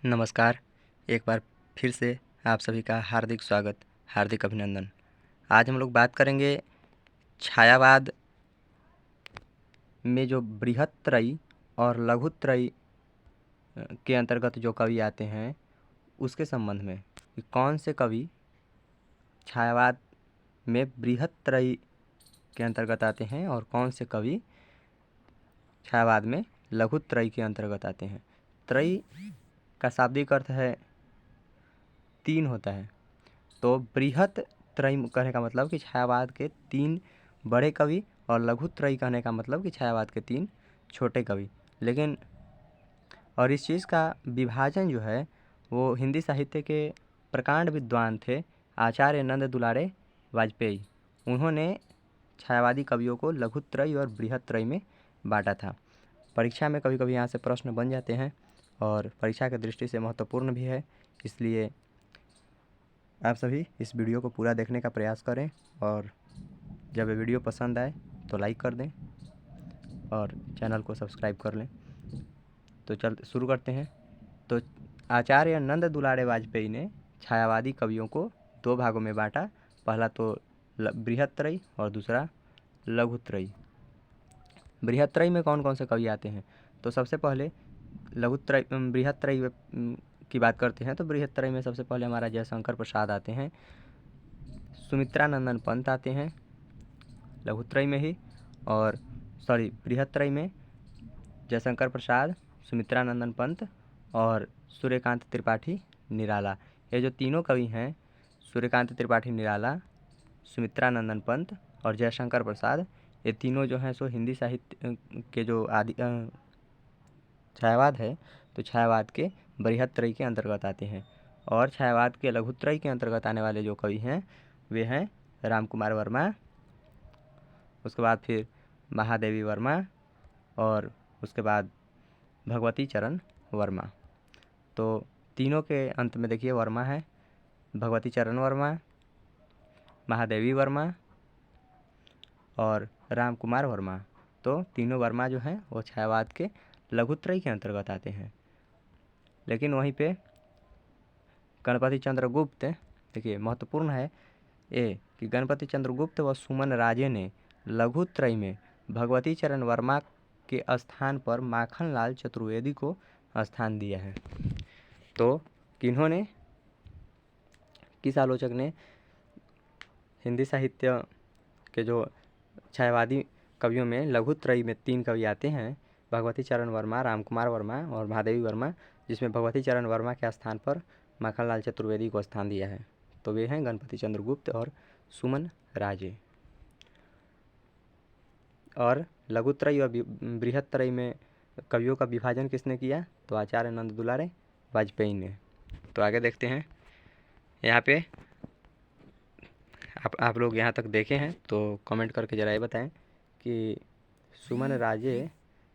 नमस्कार। एक बार फिर से आप सभी का हार्दिक स्वागत, हार्दिक अभिनंदन। आज हम लोग बात करेंगे छायावाद में जो बृहत्त्रयी और लघुत्रयी के अंतर्गत जो कवि आते हैं उसके संबंध में कि कौन से कवि छायावाद में बृहत्त्रयी के अंतर्गत आते हैं और कौन से कवि छायावाद में लघुत्रयी के अंतर्गत आते हैं। त्रयी का शाब्दिक अर्थ है 3 होता है, तो बृहत त्रयी कहने का मतलब कि छायावाद के 3 बड़े कवि और लघु त्रयी कहने का मतलब कि छायावाद के 3 छोटे कवि। लेकिन और इस चीज़ का विभाजन जो है वो हिंदी साहित्य के प्रकांड विद्वान थे आचार्य नंद दुलारे वाजपेयी। उन्होंने छायावादी कवियों को लघु त्रयी और बृहत त्रयी में बांटा था। परीक्षा में कभी कभी यहाँ से प्रश्न बन जाते हैं और परीक्षा की दृष्टि से महत्वपूर्ण भी है, इसलिए आप सभी इस वीडियो को पूरा देखने का प्रयास करें और जब ये वीडियो पसंद आए तो लाइक कर दें और चैनल को सब्सक्राइब कर लें। तो शुरू करते हैं। तो आचार्य नंद दुलारे वाजपेयी ने छायावादी कवियों को 2 भागों में बांटा। पहला तो बृहत्त्रयी और दूसरा लघुत्रयी। बृहत्त्रयी में कौन कौन से कवि आते हैं, तो सबसे पहले बृहत्त्रयी की बात करते हैं। तो बृहत्त्रयी में सबसे पहले हमारा जयशंकर प्रसाद आते हैं, सुमित्रानंदन पंत आते हैं लघुत्रयी में ही, और बृहत्त्रयी में जयशंकर प्रसाद, सुमित्रानंदन पंत और सूर्यकांत त्रिपाठी निराला। ये जो तीनों कवि हैं, सूर्यकांत त्रिपाठी निराला, सुमित्रानंदन पंत और जयशंकर प्रसाद, ये तीनों जो हैं सो हिंदी साहित्य के जो आदि छायावाद है तो छायावाद के बृहत्त्रयी के अंतर्गत आते हैं। और छायावाद के लघुत्रयी के अंतर्गत आने वाले जो कवि हैं वे हैं रामकुमार वर्मा, उसके बाद फिर महादेवी वर्मा और उसके बाद भगवती चरण वर्मा। तो तीनों के अंत में देखिए वर्मा है, भगवती चरण वर्मा, महादेवी वर्मा और रामकुमार वर्मा। तो तीनों वर्मा जो हैं वो छायावाद के लघुत्रयी के अंतर्गत आते हैं। लेकिन वहीं पे गणपति चंद्र गुप्त, देखिए महत्वपूर्ण है ये कि गणपति चंद्र गुप्त व सुमन राजे ने लघुत्रयी में भगवती चरण वर्मा के स्थान पर माखनलाल चतुर्वेदी को स्थान दिया है। तो किस आलोचक ने हिंदी साहित्य के जो छायावादी कवियों में लघुत्रयी में 3 कवि आते हैं, भगवती चरण वर्मा, रामकुमार वर्मा और महादेवी वर्मा, जिसमें भगवती चरण वर्मा के स्थान पर माखनलाल चतुर्वेदी को स्थान दिया है। तो वे हैं गणपति चंद्र गुप्त और सुमन राजे। और लघुत्रयी और बृहत्त्रयी में कवियों का विभाजन किसने किया, तो आचार्य नंद दुलारे वाजपेयी ने। तो आगे देखते हैं। यहाँ पे आप लोग यहाँ तक देखे हैं तो कमेंट करके ज़रा ये बताएं कि सुमन राजे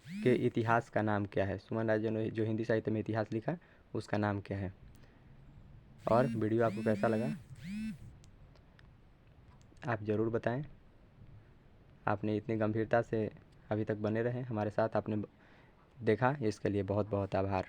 के इतिहास का नाम क्या है। सुमन राजे ने जो हिंदी साहित्य में इतिहास लिखा उसका नाम क्या है। और वीडियो आपको कैसा लगा आप ज़रूर बताएं। आपने इतनी गंभीरता से अभी तक बने रहे हमारे साथ, आपने देखा, इसके लिए बहुत बहुत आभार।